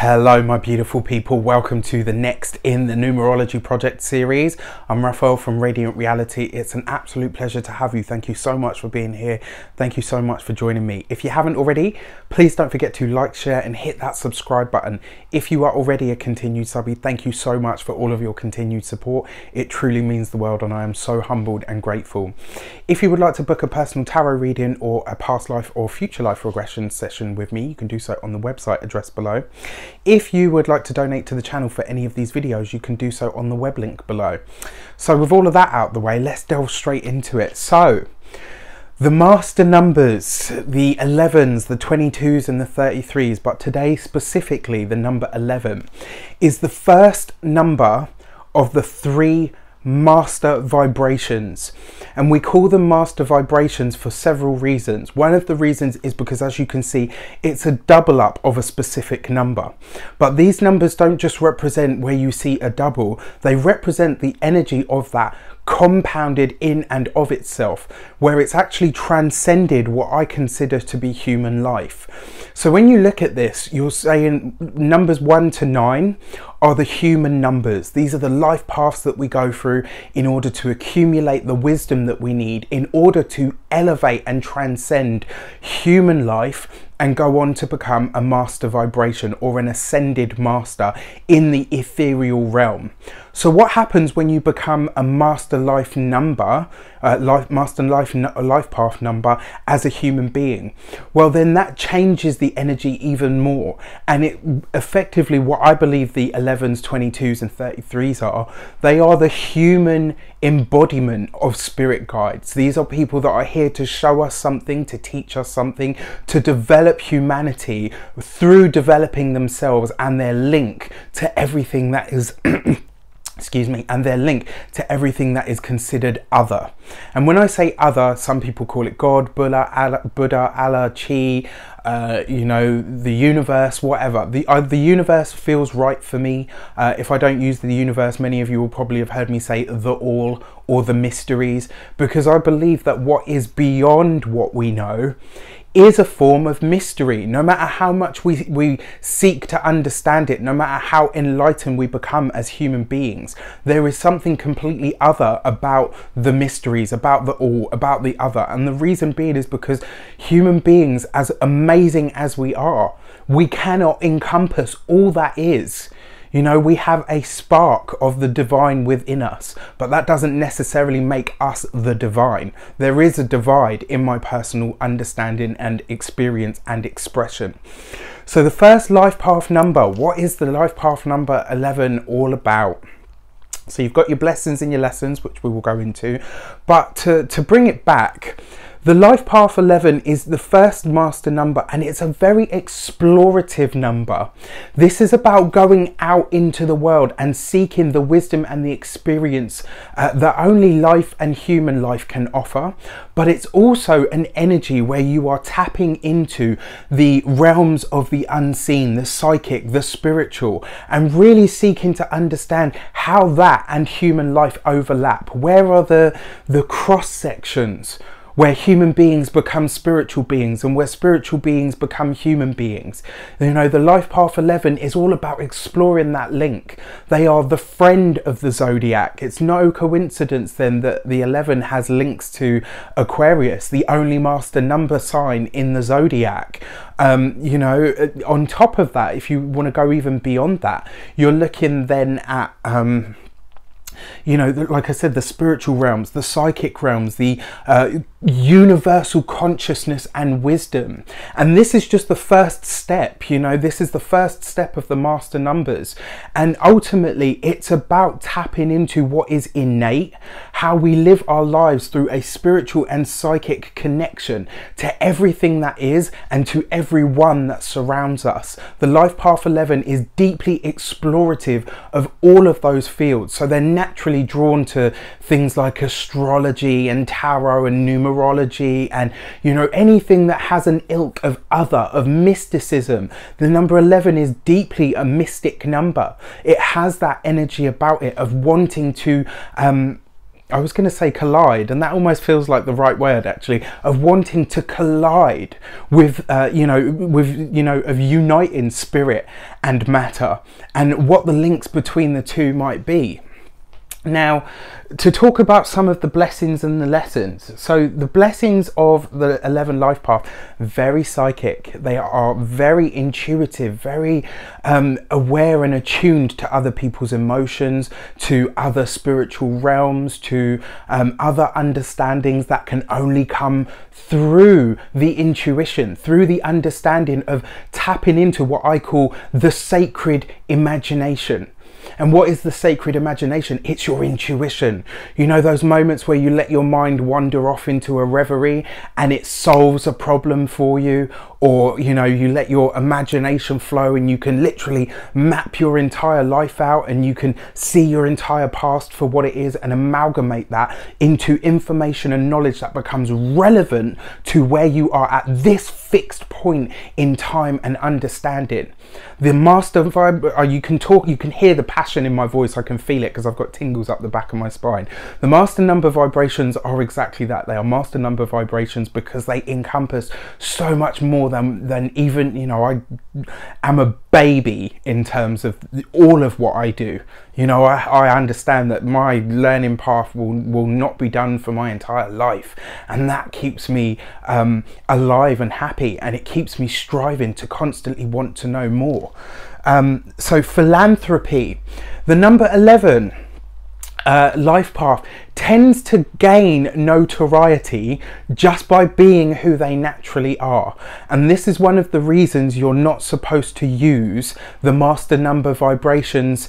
Hello my beautiful people, welcome to the next in the Numerology project series. I'm Raphael from Reydiant Reality. It's an absolute pleasure to have you. Thank you so much for being here. Thank you so much for joining me. If you haven't already, please don't forget to like, share and hit that subscribe button. If you are already a continued subby, thank you so much for all of your continued support. It truly means the world and I am so humbled and grateful. If you would like to book a personal tarot reading or a past life or future life regression session with me, you can do so on the website address below. If you would like to donate to the channel for any of these videos, you can do so on the web link below. So with all of that out the way, let's delve straight into it. So the master numbers, the 11s, the 22s and the 33s, but today specifically the number 11 is the first number of the three master vibrations, and we call them master vibrations for several reasons. One of the reasons is because, as you can see, it's a double up of a specific number, but these numbers don't just represent where you see a double, they represent the energy of that compounded in and of itself, where it's actually transcended what I consider to be human life. So when you look at this, you're saying numbers 1 to 9 are the human numbers. These are the life paths that we go through in order to accumulate the wisdom that we need in order to elevate and transcend human life and go on to become a master vibration or an ascended master in the ethereal realm. So what happens when you become a master life number, life path number as a human being? Well, then that changes the energy even more, and it effectively, what I believe the 11s, 22s and 33s are, they are the human embodiment of spirit guides. These are people that are here to show us something, to teach us something, to develop humanity through developing themselves and their link to everything that is excuse me, and their link to everything that is considered other. And when I say other, some people call it God, Buddha, Allah, Chi, you know, the universe, whatever. The universe feels right for me. If I don't use the universe, many of you will probably have heard me say the all or the mysteries, because I believe that what is beyond what we know is a form of mystery. No matter how much we seek to understand it, no matter how enlightened we become as human beings, there is something completely other about the mysteries, about the all, about the other. And the reason being is because human beings, as amazing as we are, we cannot encompass all that is. You know, we have a spark of the divine within us, but that doesn't necessarily make us the divine. There is a divide in my personal understanding and experience and expression. So the first life path number, what is the life path number 11 all about? So you've got your blessings and your lessons, which we will go into, but to bring it back, the life path 11 is the first master number, and it's a very explorative number. This is about going out into the world and seeking the wisdom and the experience that only life and human life can offer. But it's also an energy where you are tapping into the realms of the unseen, the psychic, the spiritual, and really seeking to understand how that and human life overlap. Where are the cross sections where human beings become spiritual beings and where spiritual beings become human beings? You know, the life path 11 is all about exploring that link. They are the friend of the zodiac. It's no coincidence then that the 11 has links to Aquarius, the only master number sign in the zodiac. You know, on top of that, if you want to go even beyond that, you're looking then at you know, like I said, the spiritual realms, the psychic realms, the universal consciousness and wisdom. And this is just the first step, you know, this is the first step of the master numbers. And ultimately, it's about tapping into what is innate, how we live our lives through a spiritual and psychic connection to everything that is and to everyone that surrounds us. The life path 11 is deeply explorative of all of those fields. So they're naturally drawn to things like astrology and tarot and numerology and, you know, anything that has an ilk of other, of mysticism. The number 11 is deeply a mystic number. It has that energy about it of wanting to I was going to say collide, and that almost feels like the right word actually, of wanting to collide with, of uniting spirit and matter, and what the links between the two might be. Now, to talk about some of the blessings and the lessons. So the blessings of the 11 life path, very psychic. They are very intuitive, very aware and attuned to other people's emotions, to other spiritual realms, to other understandings that can only come through the intuition, through the understanding of tapping into what I call the sacred imagination. And what is the sacred imagination? It's your intuition. You know, those moments where you let your mind wander off into a reverie and it solves a problem for you, or, you know, you let your imagination flow and you can literally map your entire life out and you can see your entire past for what it is and amalgamate that into information and knowledge that becomes relevant to where you are at this fixed point in time and understanding. The master vibe, you can hear the passion in my voice. I can feel it because I've got tingles up the back of my spine. The master number vibrations are exactly that. They are master number vibrations because they encompass so much more than even, you know, I am a baby in terms of all of what I do. You know, I understand that my learning path will not be done for my entire life, and that keeps me alive and happy, and it keeps me striving to constantly want to know more. So philanthropy, the number 11 life path, tends to gain notoriety just by being who they naturally are. And this is one of the reasons you're not supposed to use the master number vibrations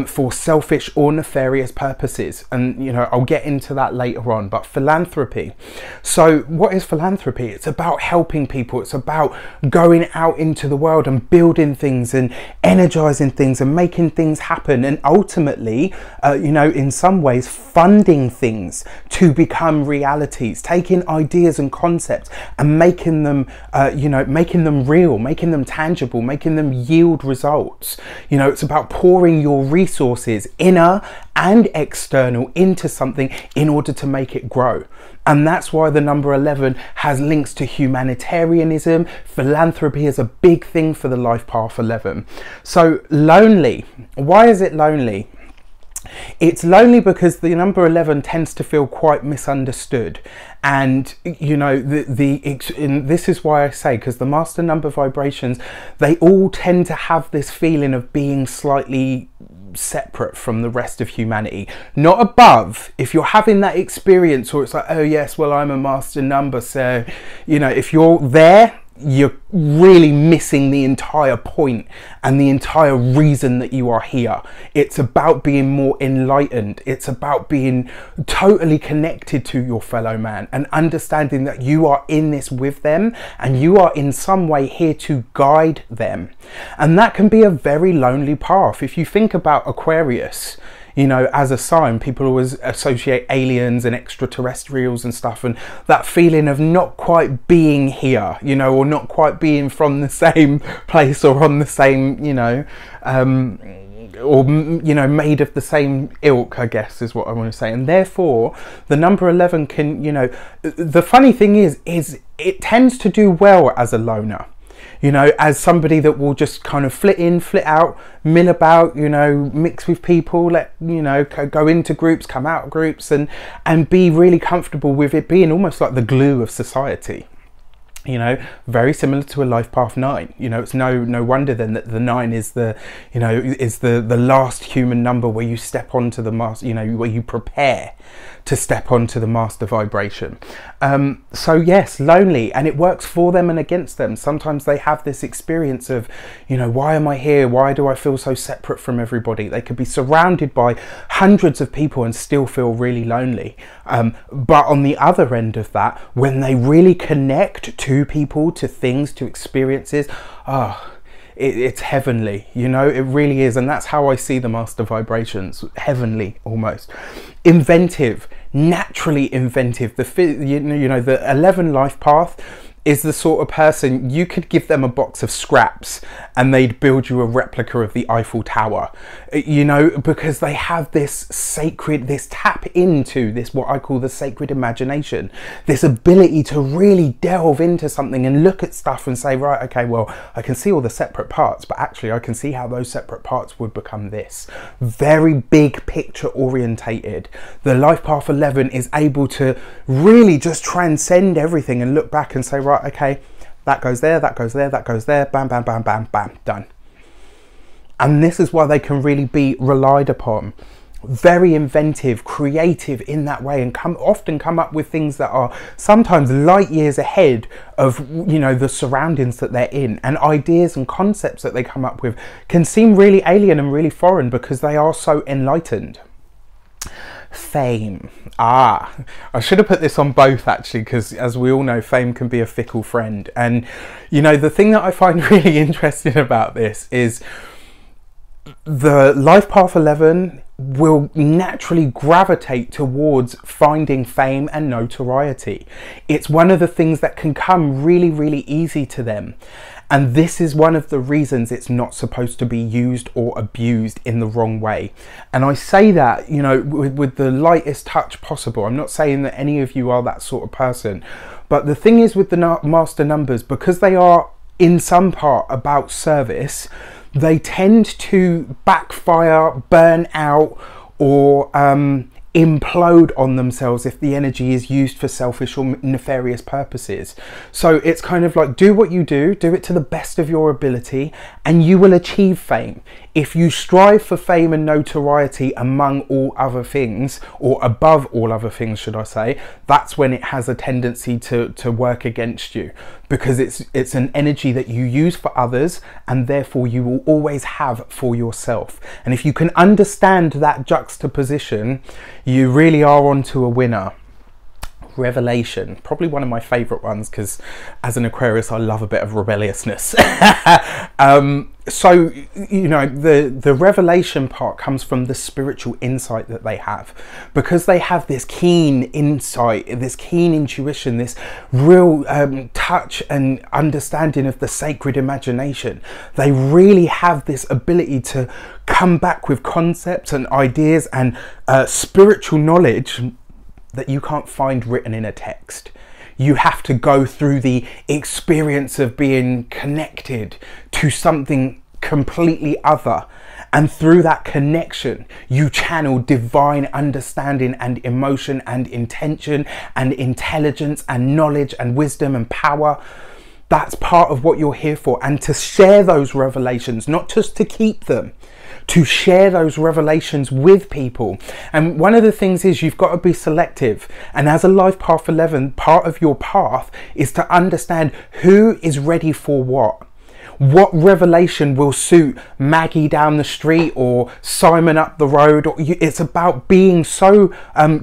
for selfish or nefarious purposes. And, you know, I'll get into that later on. But philanthropy. So what is philanthropy? It's about helping people. It's about going out into the world and building things and energizing things and making things happen. And ultimately, you know, in some ways, funding things to become realities, taking ideas and concepts and making them making them real, making them tangible, making them yield results. You know, it's about pouring your resources, inner and external, into something in order to make it grow. And that's why the number 11 has links to humanitarianism. Philanthropy is a big thing for the life path 11. So lonely, why is it lonely? It's lonely because the number 11 tends to feel quite misunderstood, and you know, and this is why I say, because the master number vibrations, they all tend to have this feeling of being slightly separate from the rest of humanity, not above. If you're having that experience, or it's like, oh yes, well, I'm a master number, so, you know, if you're there, you're really missing the entire point and the entire reason that you are here. It's about being more enlightened. It's about being totally connected to your fellow man and understanding that you are in this with them and you are in some way here to guide them. And that can be a very lonely path. If you think about Aquarius, you know, as a sign, people always associate aliens and extraterrestrials and stuff, and that feeling of not quite being here, you know, or not quite being from the same place or on the same, you know, or, you know, made of the same ilk, I guess is what I want to say. And therefore, the number 11 can, you know, the funny thing is it tends to do well as a loner. You know, as somebody that will just kind of flit in, flit out, mill about, you know, mix with people, go into groups, come out of groups, and be really comfortable with it being almost like the glue of society. You know, very similar to a life path 9. You know, it's no wonder then that the 9 is the, you know, is the last human number where you step onto the master, you know, where you prepare to step onto the master vibration. So yes, lonely, and it works for them and against them. Sometimes they have this experience of, you know, why am I here? Why do I feel so separate from everybody? They could be surrounded by hundreds of people and still feel really lonely. But on the other end of that, when they really connect to people, to things, to experiences, it's heavenly, you know, it really is. And that's how I see the master vibrations, heavenly almost. Inventive, naturally inventive. The 11 life path is the sort of person you could give them a box of scraps and they'd build you a replica of the Eiffel Tower, you know, because they have this sacred, this tap into this, what I call the sacred imagination, this ability to really delve into something and look at stuff and say, right, okay, well, I can see all the separate parts, but actually I can see how those separate parts would become this. Very big picture orientated. The life path 11 is able to really just transcend everything and look back and say, right, okay, that goes there, that goes there, that goes there, bam, bam, bam, bam, bam, done. And this is why they can really be relied upon. Very inventive, creative in that way, and often come up with things that are sometimes light years ahead of, you know, the surroundings that they're in, and ideas and concepts that they come up with can seem really alien and really foreign because they are so enlightened. Fame. I should have put this on both actually, because as we all know, fame can be a fickle friend. And you know, the thing that I find really interesting about this is the life path 11 will naturally gravitate towards finding fame and notoriety. It's one of the things that can come really, really easy to them. And this is one of the reasons it's not supposed to be used or abused in the wrong way. And I say that, you know, with the lightest touch possible. I'm not saying that any of you are that sort of person. But the thing is with the master numbers, because they are in some part about service, they tend to backfire, burn out, or implode on themselves if the energy is used for selfish or nefarious purposes. So it's kind of like, do what you do it to the best of your ability, and you will achieve fame. If you strive for fame and notoriety among all other things, or above all other things, should I say, that's when it has a tendency to work against you, because it's an energy that you use for others, and therefore you will always have for yourself. And if you can understand that juxtaposition, you really are onto a winner. Revelation, probably one of my favorite ones, because as an Aquarius I love a bit of rebelliousness. So you know, the revelation part comes from the spiritual insight that they have, because they have this keen insight, this keen intuition, this real touch and understanding of the sacred imagination. They really have this ability to come back with concepts and ideas and spiritual knowledge that you can't find written in a text. You have to go through the experience of being connected to something completely other, and through that connection you channel divine understanding and emotion and intention and intelligence and knowledge and wisdom and power. That's part of what you're here for, and to share those revelations, not just to keep them, to share those revelations with people. And one of the things is you've got to be selective. And as a life path 11, part of your path is to understand who is ready for what. What revelation will suit Maggie down the street or Simon up the road? It's about being so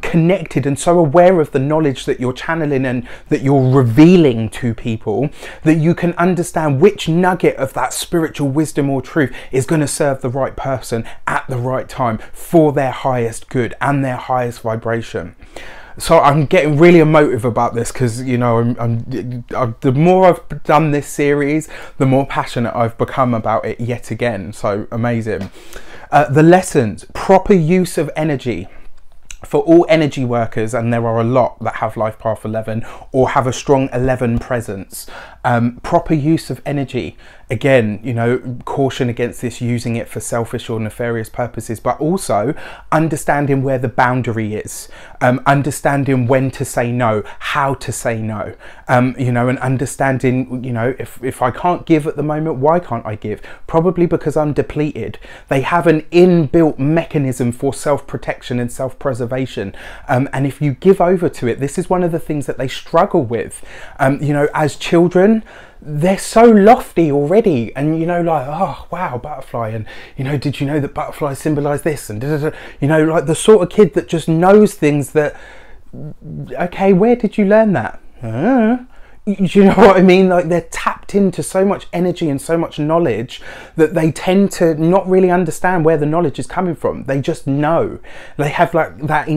connected and so aware of the knowledge that you're channeling and that you're revealing to people, that you can understand which nugget of that spiritual wisdom or truth is going to serve the right person at the right time for their highest good and their highest vibration. So I'm getting really emotive about this because, you know, the more I've done this series, the more passionate I've become about it yet again. So amazing. The lessons: proper use of energy. For all energy workers, and there are a lot that have life path 11 or have a strong 11 presence, proper use of energy. Again, you know, caution against this using it for selfish or nefarious purposes, but also understanding where the boundary is, understanding when to say no, how to say no, you know, and understanding, you know, if I can't give at the moment, why can't I give? Probably because I'm depleted. They have an inbuilt mechanism for self-protection and self-preservation, and if you give over to it, this is one of the things that they struggle with. You know, as children, they're so lofty already, and you know, like, oh wow, butterfly, and you know, did you know that butterflies symbolize this, and you know, like the sort of kid that just knows things that, okay, where did you learn that? Do you know what I mean? Like, they're tapped tapped into so much energy and so much knowledge that they tend to not really understand where the knowledge is coming from. They just know. They have like that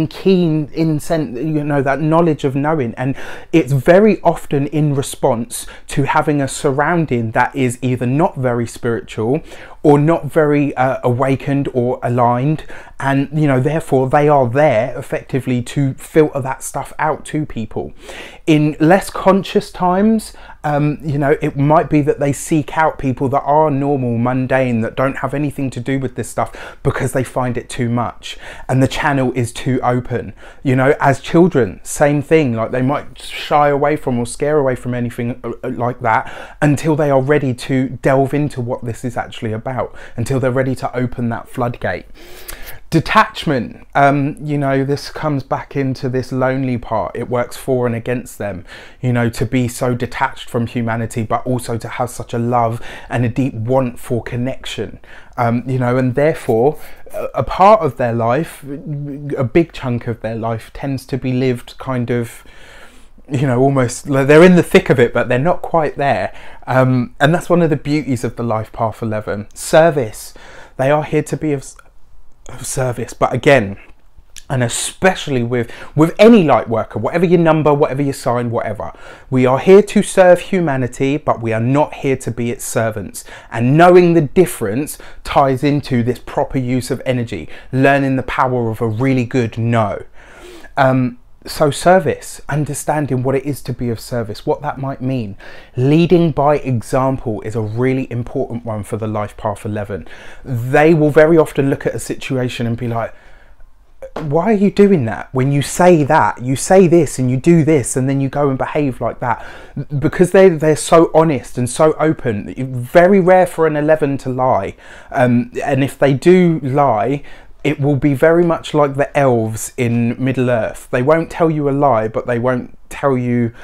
that knowledge of knowing, and it's very often in response to having a surrounding that is either not very spiritual or not very awakened or aligned, and therefore they are there effectively to filter that stuff out to people. In less conscious times, it might be that they seek out people that are normal, mundane, that don't have anything to do with this stuff because they find it too much and the channel is too open. As children, same thing, like they might shy away from or scare away from anything like that until they are ready to delve into what this is actually about, until they're ready to open that floodgate. Detachment, this comes back into this lonely part. It works for and against them, to be so detached from humanity, but also to have such a love and a deep want for connection, and therefore a part of their life, a big chunk of their life, tends to be lived kind of, almost like they're in the thick of it, but they're not quite there. And that's one of the beauties of the life path 11. Service, they are here to be of service, but again, and especially with any light worker, whatever your number, whatever your sign, whatever, we are here to serve humanity, but we are not here to be its servants. And knowing the difference ties into this proper use of energy, learning the power of a really good no. So service, understanding what it is to be of service, what that might mean. Leading by example is a really important one for the life path 11. They will very often look at a situation and be like, why are you doing that? When you say that, you say this and you do this and then you go and behave like that. Because they're so honest and so open. Very rare for an 11 to lie. And if they do lie, it will be very much like the elves in Middle Earth. They won't tell you a lie, but they won't tell you...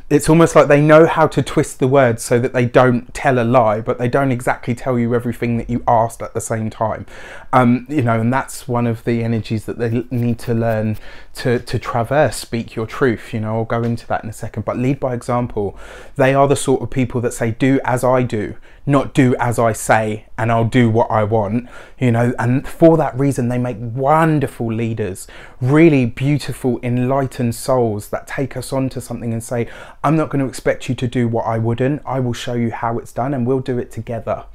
It's almost like they know how to twist the words so that they don't tell a lie, but they don't exactly tell you everything that you asked at the same time. And that's one of the energies that they need to learn to traverse. Speak your truth, I'll go into that in a second. But lead by example. They are the sort of people that say, do as I do, not do as I say, and I'll do what I want, and for that reason they make wonderful leaders, really beautiful, enlightened souls that take us on to something and say, I'm not going to expect you to do what I wouldn't, I will show you how it's done and we'll do it together.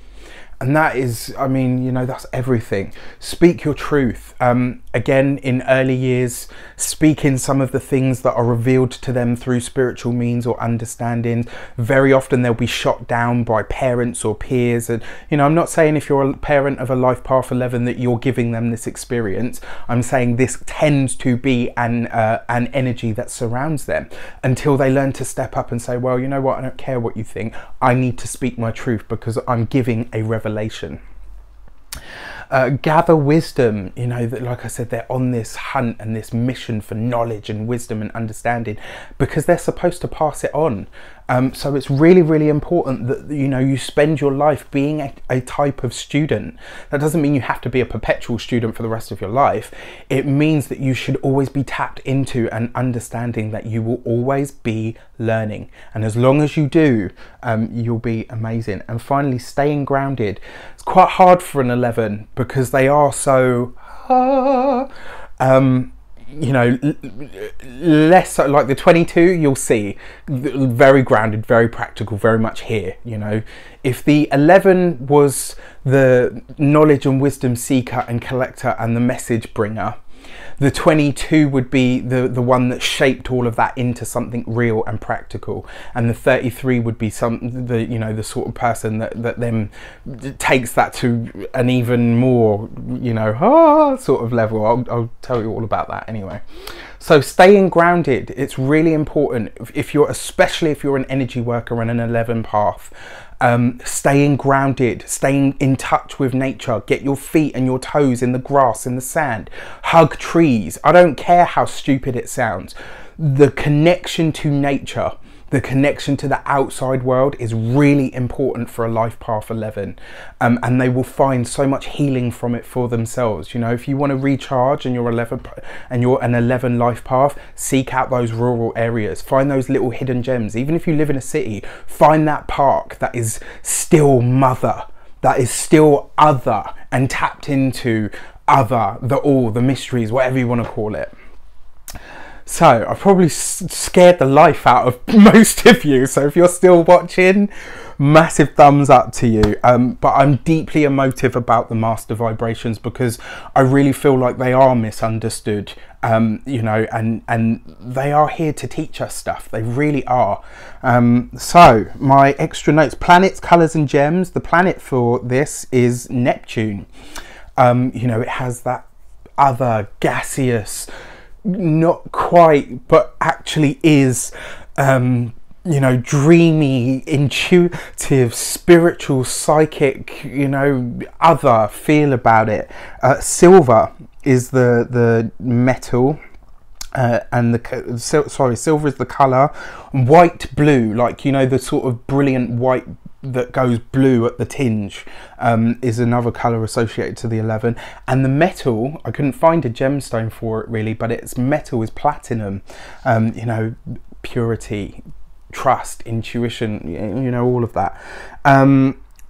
And that is, that's everything. Speak your truth. Again, in early years, speaking some of the things that are revealed to them through spiritual means or understandings. Very often they'll be shot down by parents or peers. And, I'm not saying if you're a parent of a life path 11 that you're giving them this experience. I'm saying this tends to be an energy that surrounds them until they learn to step up and say, well, you know what, I don't care what you think. I need to speak my truth because I'm giving a revelation. Gather wisdom, like I said, they're on this hunt and this mission for knowledge and wisdom and understanding because they're supposed to pass it on. So it's really, really important that, you spend your life being a type of student. That doesn't mean you have to be a perpetual student for the rest of your life. It means that you should always be tapped into and understanding that you will always be learning. And as long as you do, you'll be amazing. And finally, staying grounded. It's quite hard for an 11 because they are so... less so. Like the 22, you'll see very grounded, very practical, very much here. If the 11 was the knowledge and wisdom seeker and collector and the message bringer, the 22 would be the one that shaped all of that into something real and practical, and the 33 would be the sort of person that then takes that to an even more sort of level. I'll tell you all about that anyway. So staying grounded, it's really important especially if you're an energy worker and an 11 path. Staying grounded, staying in touch with nature, get your feet and your toes in the grass, in the sand, hug trees. I don't care how stupid it sounds. The connection to nature, The connection to the outside world is really important for a life path 11, and they will find so much healing from it for themselves. You know, if you want to recharge and you're 11 and you're an 11 life path, seek out those rural areas, find those little hidden gems. Even if you live in a city, find that park that is still mother, that is still other, and tapped into other, the all, the mysteries, whatever you want to call it. So I've probably scared the life out of most of you, so if you're still watching, massive thumbs up to you. But I'm deeply emotive about the master vibrations because I really feel like they are misunderstood, you know, and they are here to teach us stuff. They really are. So my extra notes: planets, colors and gems. The planet for this is Neptune. You know, it has that other gaseous, not quite, but actually is, you know, dreamy, intuitive, spiritual, psychic, you know, other feel about it. Silver is the metal, and silver is the color. White, blue, like, you know, the sort of brilliant white that goes blue at the tinge, is another color associated to the 11. And the metal, I couldn't find a gemstone for it really, but its metal is platinum. You know, purity, trust, intuition, you know, all of that.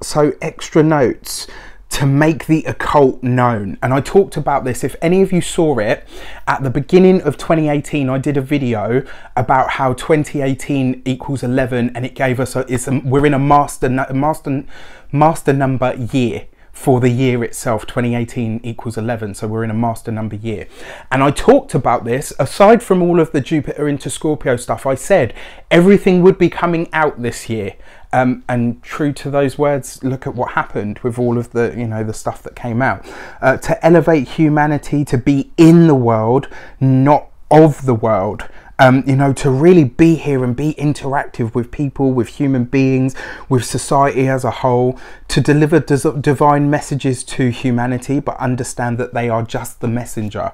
So extra notes: to make the occult known. And I talked about this, if any of you saw it at the beginning of 2018, I did a video about how 2018 equals 11, and it gave us we're in a master number year for the year itself. 2018 equals 11, so we're in a master number year. And I talked about this, aside from all of the Jupiter into Scorpio stuff, I said everything would be coming out this year. And true to those words, look at what happened with all of the, you know, the stuff that came out. To elevate humanity, to be in the world, not of the world. You know, to really be here and be interactive with people, with human beings, with society as a whole, to deliver divine messages to humanity, but understand that they are just the messenger.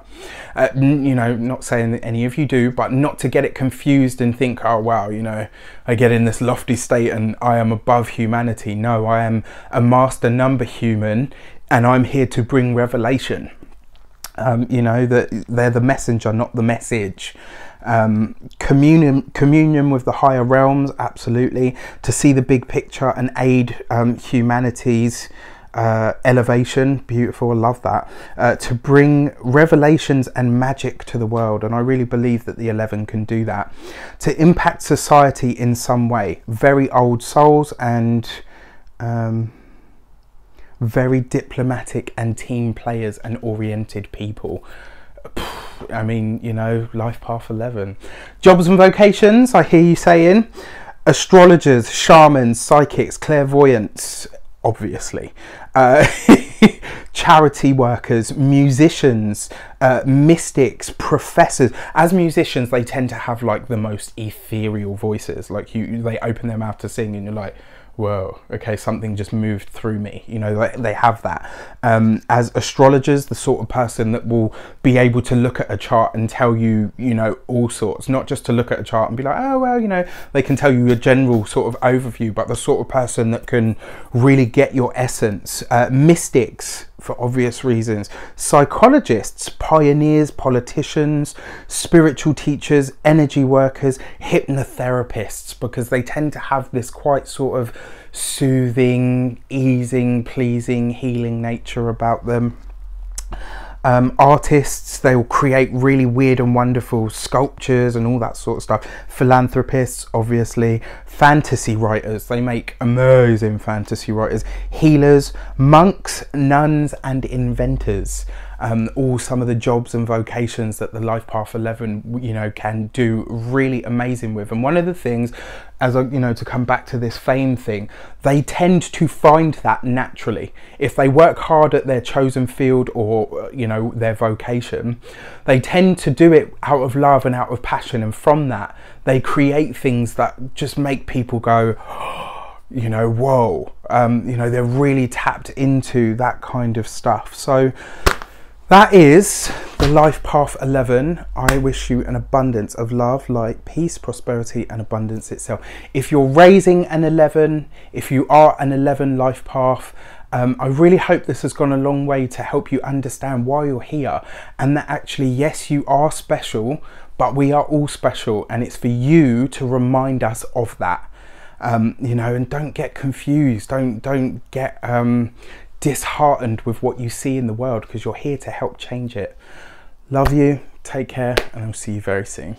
You know, not saying that any of you do, but not to get it confused and think, oh wow, you know, I get in this lofty state and I am above humanity. No, I am a master number human, and I'm here to bring revelation. You know, that they're the messenger, not the message. Communion with the higher realms, absolutely. To see the big picture and aid humanity's elevation, beautiful, I love that. To bring revelations and magic to the world, and I really believe that the 11 can do that. To impact society in some way, very old souls and very diplomatic and team players and oriented people. I mean, you know, life path 11. Jobs and vocations, I hear you saying. Astrologers, shamans, psychics, clairvoyants, obviously. Charity workers, musicians, mystics, professors. As musicians, they tend to have like the most ethereal voices. Like they open their mouth to sing and you're like, whoa, okay, something just moved through me. You know, they have that. As astrologers, the sort of person that will be able to look at a chart and tell you, you know, all sorts, not just to look at a chart and be like, oh, well, you know, they can tell you a general sort of overview, but the sort of person that can really get your essence. Mystics, for obvious reasons. Psychologists, pioneers, politicians, spiritual teachers, energy workers, hypnotherapists, because they tend to have this quite sort of soothing, easing, pleasing, healing nature about them. Artists, they will create really weird and wonderful sculptures and all that sort of stuff. Philanthropists, obviously. Fantasy writers, they make amazing fantasy writers. Healers, monks, nuns and inventors. All some of the jobs and vocations that the life path 11, you know, can do really amazing with. And one of the things, as I, you know, to come back to this fame thing, they tend to find that naturally. If they work hard at their chosen field or, you know, their vocation, they tend to do it out of love and out of passion. And from that, they create things that just make people go, you know, whoa, you know, they're really tapped into that kind of stuff. So That is the life path 11. I wish you an abundance of love, light, peace, prosperity, and abundance itself. If you're raising an 11, if you are an 11 life path, I really hope this has gone a long way to help you understand why you're here, and that actually, yes, you are special, but we are all special, and it's for you to remind us of that. You know, and don't get confused. Don't get disheartened with what you see in the world, because you're here to help change it. Love you, take care, and I'll see you very soon.